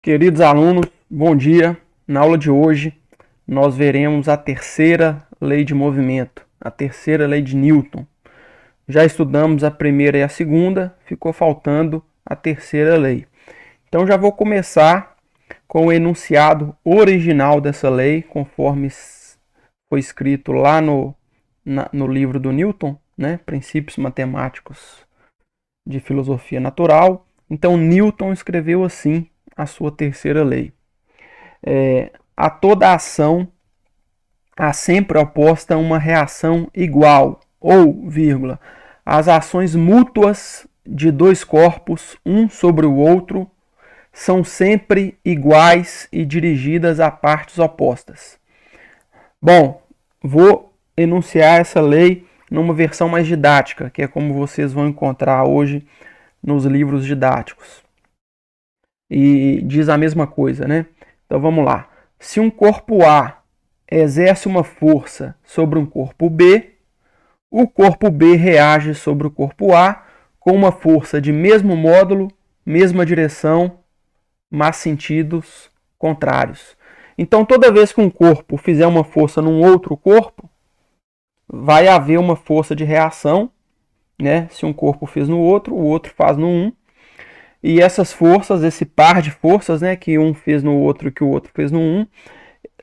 Queridos alunos, bom dia. Na aula de hoje, nós veremos a terceira lei de movimento, a terceira lei de Newton. Já estudamos a primeira e a segunda, ficou faltando a terceira lei. Então já vou começar com o enunciado original dessa lei, conforme foi escrito lá no livro do Newton, né? Princípios Matemáticos de Filosofia Natural. Então Newton escreveu assim a sua terceira lei. A toda ação há sempre oposta uma reação igual, ou, vírgula, as ações mútuas de dois corpos, um sobre o outro, são sempre iguais e dirigidas a partes opostas. Bom, vou enunciar essa lei numa versão mais didática, que é como vocês vão encontrar hoje nos livros didáticos. E diz a mesma coisa, né? Então vamos lá. Se um corpo A exerce uma força sobre um corpo B, o corpo B reage sobre o corpo A com uma força de mesmo módulo, mesma direção, mas sentidos contrários. Então toda vez que um corpo fizer uma força num outro corpo, vai haver uma força de reação, né? Se um corpo fez no outro, o outro faz no um. E essas forças, esse par de forças, né, que um fez no outro e que o outro fez no um,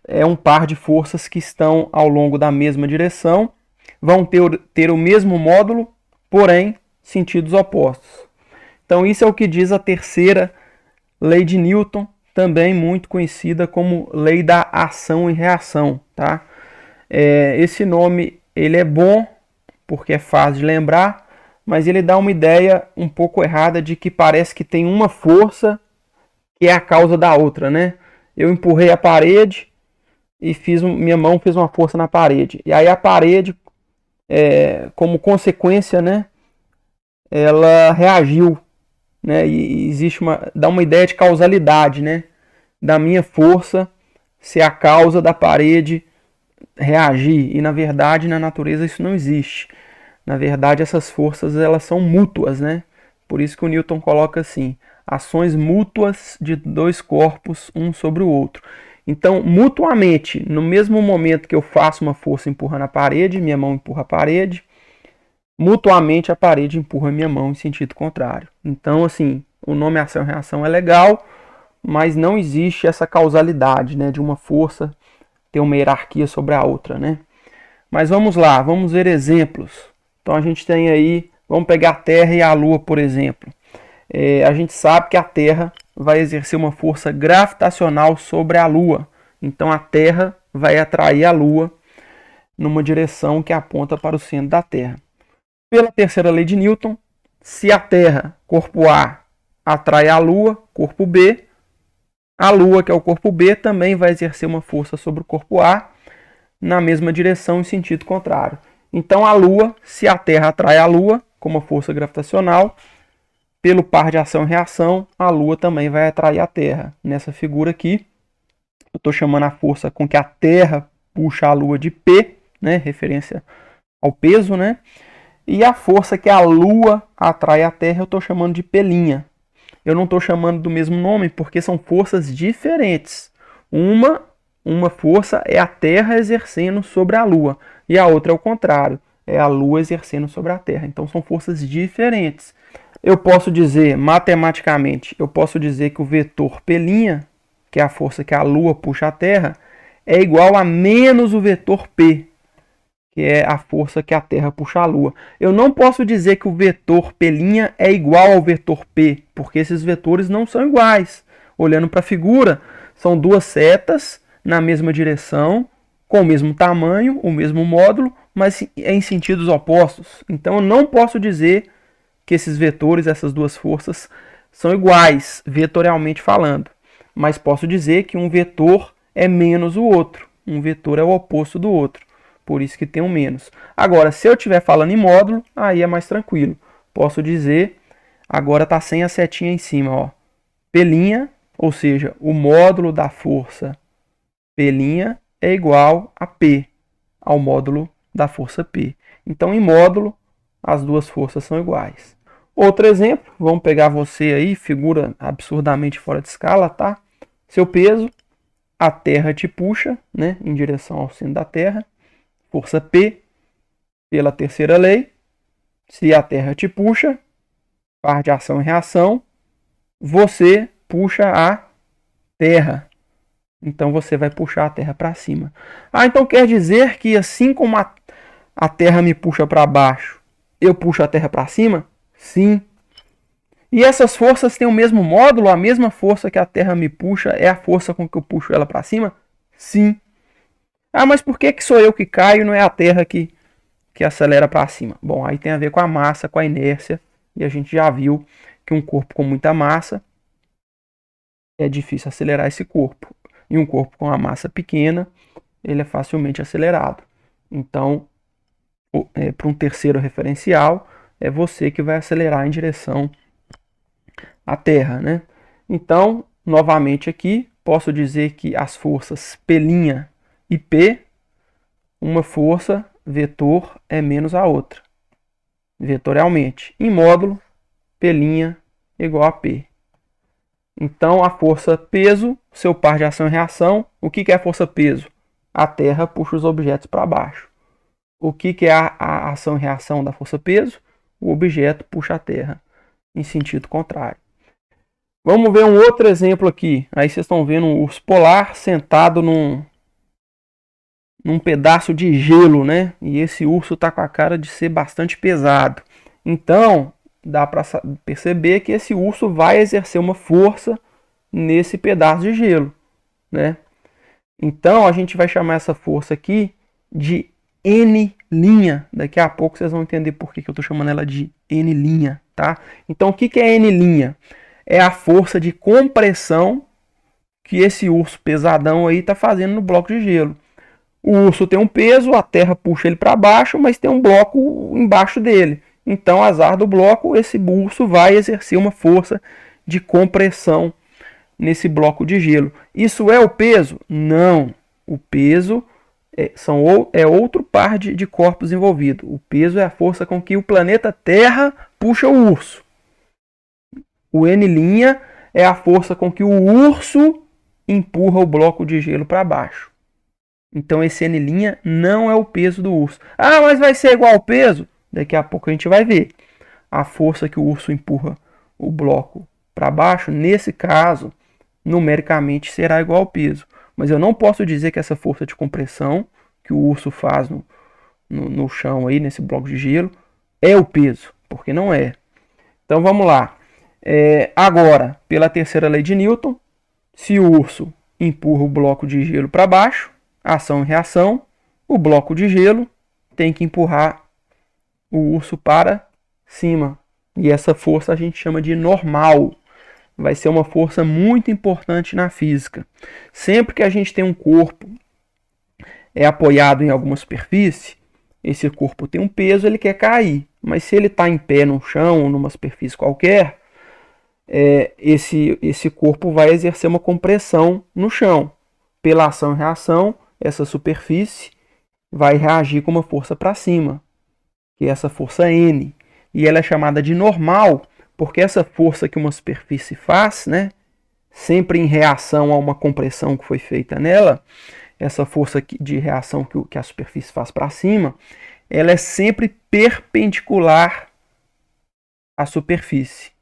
é um par de forças que estão ao longo da mesma direção, vão ter o mesmo módulo, porém sentidos opostos. Então isso é o que diz a terceira lei de Newton, também muito conhecida como lei da ação e reação. Tá? Esse nome ele é bom porque é fácil de lembrar, mas ele dá uma ideia um pouco errada de que parece que tem uma força que é a causa da outra, né? Eu empurrei a parede e minha mão fez uma força na parede. E aí a parede, como consequência, né, ela reagiu, né? E existe dá uma ideia de causalidade, né? Da minha força ser a causa da parede reagir. E na verdade, na natureza isso não existe. Na verdade, essas forças elas são mútuas, né? Por isso que o Newton coloca assim: ações mútuas de dois corpos, um sobre o outro. Então, mutuamente, no mesmo momento que eu faço uma força empurrando a parede, minha mão empurra a parede, mutuamente a parede empurra a minha mão em sentido contrário. Então, assim, o nome ação e reação é legal, mas não existe essa causalidade, né, de uma força ter uma hierarquia sobre a outra, né? Mas vamos lá, vamos ver exemplos. Então a gente tem aí, vamos pegar a Terra e a Lua, por exemplo. A gente sabe que a Terra vai exercer uma força gravitacional sobre a Lua. Então a Terra vai atrair a Lua numa direção que aponta para o centro da Terra. Pela terceira lei de Newton, se a Terra, corpo A, atrai a Lua, corpo B, a Lua, que é o corpo B, também vai exercer uma força sobre o corpo A na mesma direção em sentido contrário. Então a Lua, se a Terra atrai a Lua com uma força gravitacional, pelo par de ação e reação, a Lua também vai atrair a Terra. Nessa figura aqui, eu estou chamando a força com que a Terra puxa a Lua de P, né, referência ao peso, né? E a força que a Lua atrai a Terra eu estou chamando de P'. Eu não estou chamando do mesmo nome porque são forças diferentes. Uma força é a Terra exercendo sobre a Lua e a outra é o contrário, é a Lua exercendo sobre a Terra. Então são forças diferentes. Eu posso dizer, matematicamente, eu posso dizer que o vetor P', que é a força que a Lua puxa a Terra, é igual a menos o vetor P, que é a força que a Terra puxa a Lua. Eu não posso dizer que o vetor P' é igual ao vetor P, porque esses vetores não são iguais. Olhando para a figura, são duas setas na mesma direção, com o mesmo tamanho, o mesmo módulo, mas em sentidos opostos. Então eu não posso dizer que esses vetores, essas duas forças, são iguais, vetorialmente falando. Mas posso dizer que um vetor é menos o outro. Um vetor é o oposto do outro. Por isso que tem um menos. Agora, se eu estiver falando em módulo, aí é mais tranquilo. Posso dizer, agora está sem a setinha em cima, ó. P', ou seja, o módulo da força P' é igual a P, ao módulo da força P. Então, em módulo, as duas forças são iguais. Outro exemplo, vamos pegar você aí, figura absurdamente fora de escala, tá? seu peso, a Terra te puxa, né, em direção ao centro da Terra, força P, pela terceira lei, se a Terra te puxa, par de ação e reação, você puxa a Terra. Então você vai puxar a Terra para cima. Ah, então quer dizer que assim como a Terra me puxa para baixo, eu puxo a Terra para cima? Sim. E essas forças têm o mesmo módulo? A mesma força que a Terra me puxa é a força com que eu puxo ela para cima? Sim. Ah, mas por que sou eu que caio e não é a Terra que acelera para cima? Bom, aí tem a ver com a massa, com a inércia. E a gente já viu que um corpo com muita massa é difícil acelerar esse corpo. E um corpo com uma massa pequena, ele é facilmente acelerado. Então, para um terceiro referencial, é você que vai acelerar em direção à Terra, né? Então, novamente aqui, posso dizer que as forças P' e P, uma força vetor é menos a outra, vetorialmente. Em módulo, P' igual a P. Então, a força peso, seu par de ação e reação. O que é a força peso? A Terra puxa os objetos para baixo. O que é a ação e reação da força peso? O objeto puxa a Terra em sentido contrário. Vamos ver um outro exemplo aqui. Aí vocês estão vendo um urso polar sentado num pedaço de gelo, né? E esse urso está com a cara de ser bastante pesado. Então, dá para perceber que esse urso vai exercer uma força nesse pedaço de gelo, né? Então, a gente vai chamar essa força aqui de N'. Daqui a pouco vocês vão entender por que eu estou chamando ela de N', tá? Então, o que é N'? É a força de compressão que esse urso pesadão aí está fazendo no bloco de gelo. O urso tem um peso, a Terra puxa ele para baixo, mas tem um bloco embaixo dele. Então, azar do bloco, esse urso vai exercer uma força de compressão nesse bloco de gelo. Isso é o peso? Não. O peso é outro par de corpos envolvidos. O peso é a força com que o planeta Terra puxa o urso. O N' é a força com que o urso empurra o bloco de gelo para baixo. Então esse N' não é o peso do urso. Ah, mas vai ser igual ao peso? Daqui a pouco a gente vai ver. A força que o urso empurra o bloco para baixo, nesse caso, numericamente será igual ao peso. Mas eu não posso dizer que essa força de compressão que o urso faz no chão, aí, nesse bloco de gelo, é o peso, porque não é. Então vamos lá. Agora, pela terceira lei de Newton, se o urso empurra o bloco de gelo para baixo, ação e reação, o bloco de gelo tem que empurrar o urso para cima. E essa força a gente chama de normal. Vai ser uma força muito importante na física. Sempre que a gente tem um corpo apoiado em alguma superfície, esse corpo tem um peso, ele quer cair. Mas se ele está em pé no chão ou numa superfície qualquer, esse corpo vai exercer uma compressão no chão. Pela ação e reação, essa superfície vai reagir com uma força para cima, que é essa força N. E ela é chamada de normal, porque essa força que uma superfície faz, né, sempre em reação a uma compressão que foi feita nela, essa força de reação que a superfície faz para cima, ela é sempre perpendicular à superfície.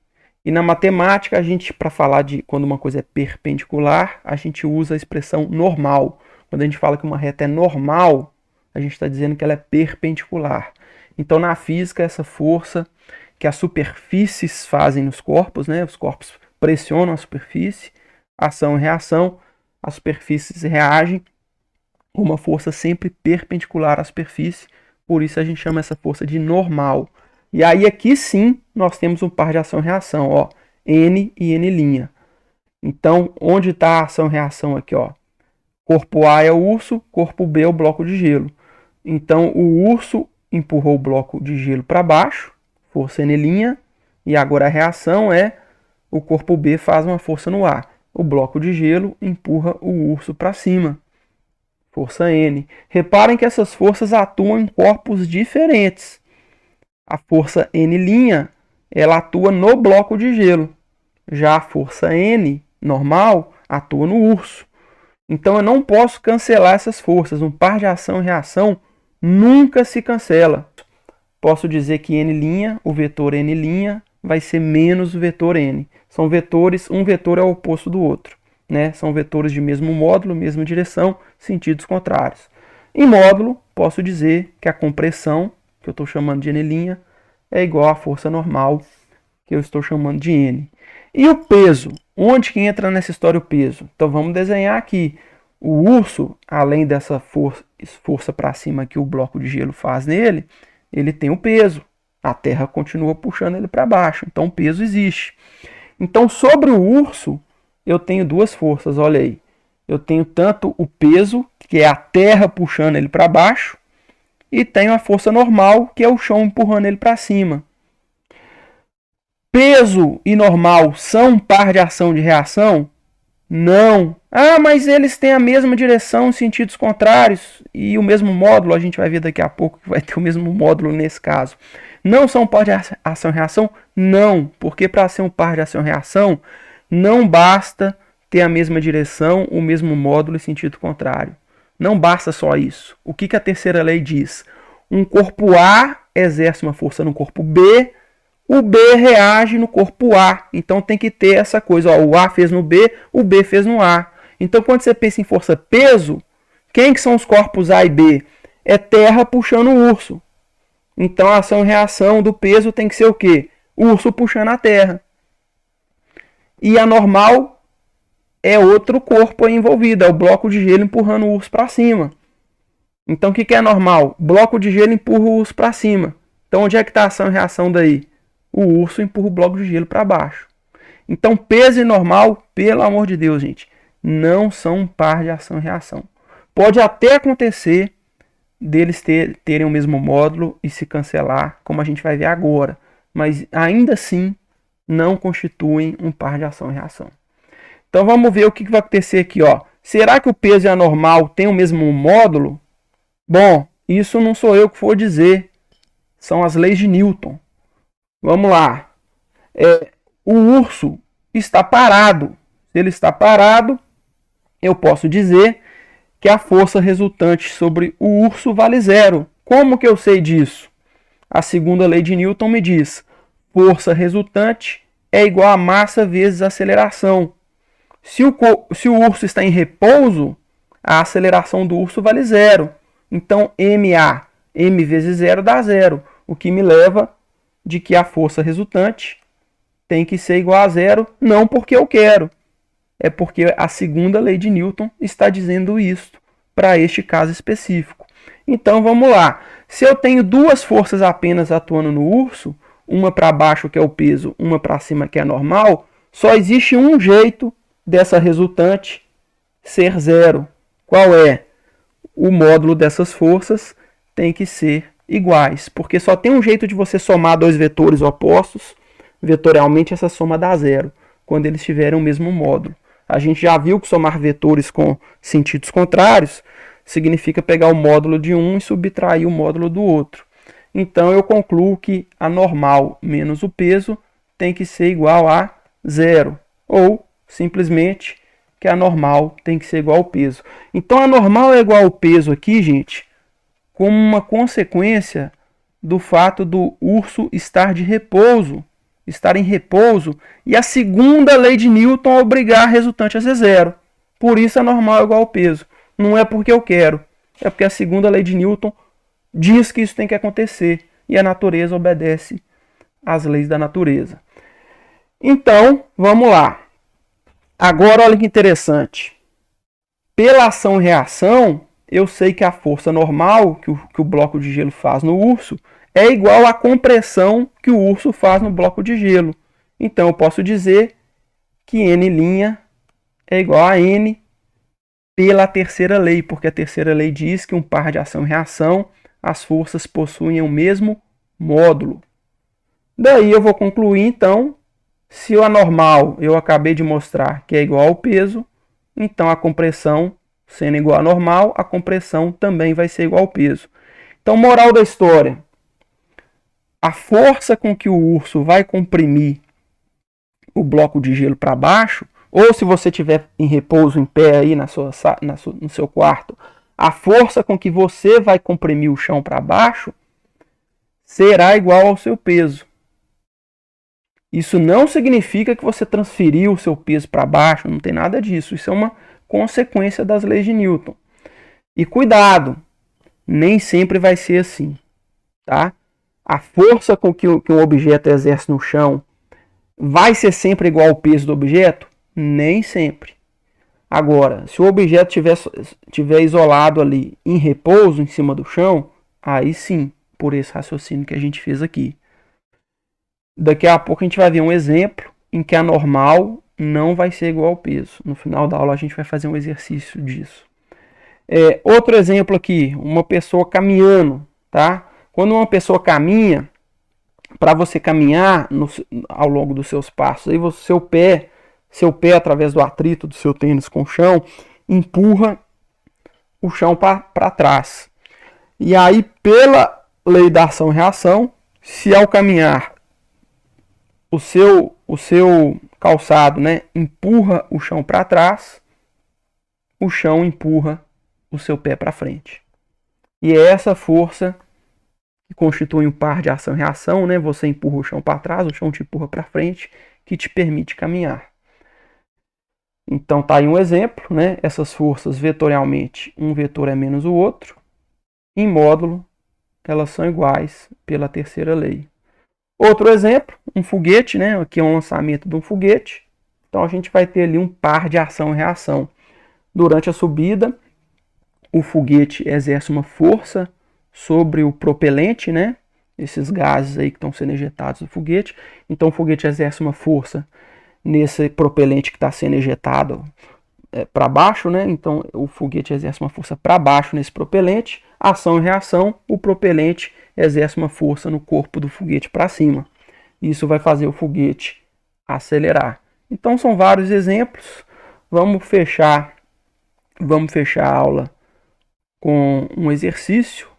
E na matemática, a gente, para falar de quando uma coisa é perpendicular, a gente usa a expressão normal. Quando a gente fala que uma reta é normal, a gente está dizendo que ela é perpendicular. Então, na física, essa força que as superfícies fazem nos corpos, né? Os corpos pressionam a superfície, ação e reação, as superfícies reagem com uma força sempre perpendicular à superfície, por isso a gente chama essa força de normal. E aí aqui sim nós temos um par de ação e reação, ó, N e N'. Então, onde está a ação e reação aqui, ó? Corpo A é o urso, corpo B é o bloco de gelo. Então, o urso empurrou o bloco de gelo para baixo, força N', e agora a reação é o corpo B faz uma força no ar. O bloco de gelo empurra o urso para cima, força N. Reparem que essas forças atuam em corpos diferentes. A força N', ela atua no bloco de gelo. Já a força N, normal, atua no urso. Então eu não posso cancelar essas forças. Um par de ação e reação nunca se cancela. Posso dizer que n', o vetor n', vai ser menos o vetor n. São vetores, um vetor é o oposto do outro, né? São vetores de mesmo módulo, mesma direção, sentidos contrários. Em módulo, posso dizer que a compressão, que eu estou chamando de n', é igual à força normal, que eu estou chamando de n. E o peso? Onde que entra nessa história o peso? Então vamos desenhar aqui. O urso, além dessa força para cima que o bloco de gelo faz nele, ele tem o peso. A Terra continua puxando ele para baixo, então o peso existe. Então sobre o urso, eu tenho duas forças, olha aí. Eu tenho tanto o peso, que é a Terra puxando ele para baixo, e tenho a força normal, que é o chão empurrando ele para cima. Peso e normal são um par de ação e de reação? Não. Ah, mas eles têm a mesma direção em sentidos contrários e o mesmo módulo. A gente vai ver daqui a pouco que vai ter o mesmo módulo nesse caso. Não são um par de ação e reação? Não, porque para ser um par de ação e reação, não basta ter a mesma direção, o mesmo módulo em sentido contrário. Não basta só isso. O que a terceira lei diz? Um corpo A exerce uma força no corpo B, o B reage no corpo A. Então tem que ter essa coisa. Ó, o A fez no B, o B fez no A. Então quando você pensa em força-peso, quem que são os corpos A e B? É Terra puxando o urso. Então a ação e reação do peso tem que ser o quê? O urso puxando a Terra. E a normal é outro corpo aí envolvido. É o bloco de gelo empurrando o urso para cima. Então o que é normal? Bloco de gelo empurra o urso para cima. Então onde é que está a ação e reação daí? O urso empurra o bloco de gelo para baixo. Então, peso e normal, pelo amor de Deus, gente, não são um par de ação e reação. Pode até acontecer deles terem o mesmo módulo e se cancelar, como a gente vai ver agora, mas ainda assim não constituem um par de ação e reação. Então, vamos ver o que vai acontecer aqui. Ó. Será que o peso e a normal têm o mesmo módulo? Bom, isso não sou eu que vou dizer, são as leis de Newton. Vamos lá. O urso está parado. Se ele está parado, eu posso dizer que a força resultante sobre o urso vale zero. Como que eu sei disso? A segunda lei de Newton me diz: força resultante é igual a massa vezes aceleração. Se o urso está em repouso, a aceleração do urso vale zero. Então, MA, M vezes zero dá zero. O que me leva de que a força resultante tem que ser igual a zero, não porque eu quero, é porque a segunda lei de Newton está dizendo isso para este caso específico. Então vamos lá, se eu tenho duas forças apenas atuando no urso, uma para baixo que é o peso, uma para cima que é normal, só existe um jeito dessa resultante ser zero. Qual é? O módulo dessas forças tem que ser iguais, porque só tem um jeito de você somar dois vetores opostos, vetorialmente essa soma dá zero, quando eles tiverem o mesmo módulo. A gente já viu que somar vetores com sentidos contrários significa pegar o módulo de um e subtrair o módulo do outro. Então eu concluo que a normal menos o peso tem que ser igual a zero, ou simplesmente que a normal tem que ser igual ao peso. Então a normal é igual ao peso aqui, gente, como uma consequência do fato do urso estar de repouso, estar em repouso, e a segunda lei de Newton obrigar a resultante a ser zero. Por isso a normal é igual ao peso. Não é porque eu quero, é porque a segunda lei de Newton diz que isso tem que acontecer, e a natureza obedece às leis da natureza. Então, vamos lá. Agora, olha que interessante. Pela ação e reação, eu sei que a força normal que o bloco de gelo faz no urso é igual à compressão que o urso faz no bloco de gelo. Então eu posso dizer que N' é igual a N pela terceira lei, porque a terceira lei diz que um par de ação e reação, as forças possuem o mesmo módulo. Daí eu vou concluir então, se a normal eu acabei de mostrar que é igual ao peso, então a compressão sendo igual a normal, a compressão também vai ser igual ao peso. Então, moral da história. A força com que o urso vai comprimir o bloco de gelo para baixo ou se você estiver em repouso em pé aí no seu quarto, a força com que você vai comprimir o chão para baixo será igual ao seu peso. Isso não significa que você transferiu o seu peso para baixo, não tem nada disso. Isso é uma consequência das leis de Newton. E cuidado, nem sempre vai ser assim, tá? A força com que um objeto exerce no chão vai ser sempre igual ao peso do objeto? Nem sempre. Agora, se o objeto estiver isolado ali em repouso em cima do chão, aí sim, por esse raciocínio que a gente fez aqui. Daqui a pouco a gente vai ver um exemplo em que a normal não vai ser igual ao peso. No final da aula a gente vai fazer um exercício disso. Outro exemplo aqui, uma pessoa caminhando, tá? Quando uma pessoa caminha, para você caminhar ao longo dos seus passos, aí seu pé, através do atrito do seu tênis com o chão, empurra o chão para trás. E aí, pela lei da ação e reação, se ao caminhar o seu calçado, né, empurra o chão para trás, o chão empurra o seu pé para frente. E é essa força que constitui um par de ação e reação, né? Você empurra o chão para trás, o chão te empurra para frente, que te permite caminhar. Então tá aí um exemplo, né? Essas forças vetorialmente, um vetor é menos o outro. Em módulo, elas são iguais pela terceira lei. Outro exemplo, um foguete, né? Aqui é um lançamento de um foguete. Então a gente vai ter ali um par de ação e reação. Durante a subida, o foguete exerce uma força sobre o propelente, né? Esses gases aí que estão sendo ejetados do foguete. Então o foguete exerce uma força nesse propelente que está sendo ejetado para baixo, né? Então o foguete exerce uma força para baixo nesse propelente. Ação e reação, o propelente exerce uma força no corpo do foguete para cima. Isso vai fazer o foguete acelerar. Então são vários exemplos. Vamos fechar a aula com um exercício